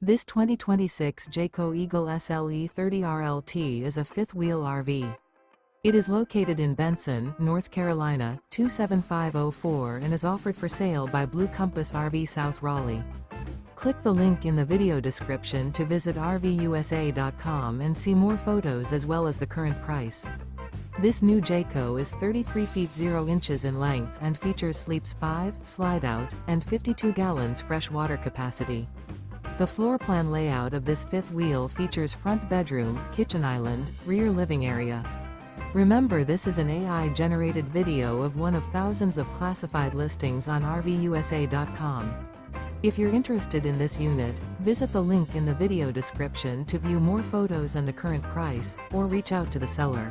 This 2026 Jayco Eagle SLE 30RLT is a fifth-wheel RV. It is located in Benson, North Carolina, 27504 and is offered for sale by Blue Compass RV South Raleigh. Click the link in the video description to visit RVUSA.com and see more photos as well as the current price. This new Jayco is 33 feet 0 inches in length and features sleeps 5, slide-out, and 52 gallons fresh water capacity. The floor plan layout of this fifth wheel features front bedroom, kitchen island, rear living area. Remember, this is an AI-generated video of one of thousands of classified listings on RVUSA.com. If you're interested in this unit, visit the link in the video description to view more photos and the current price, or reach out to the seller.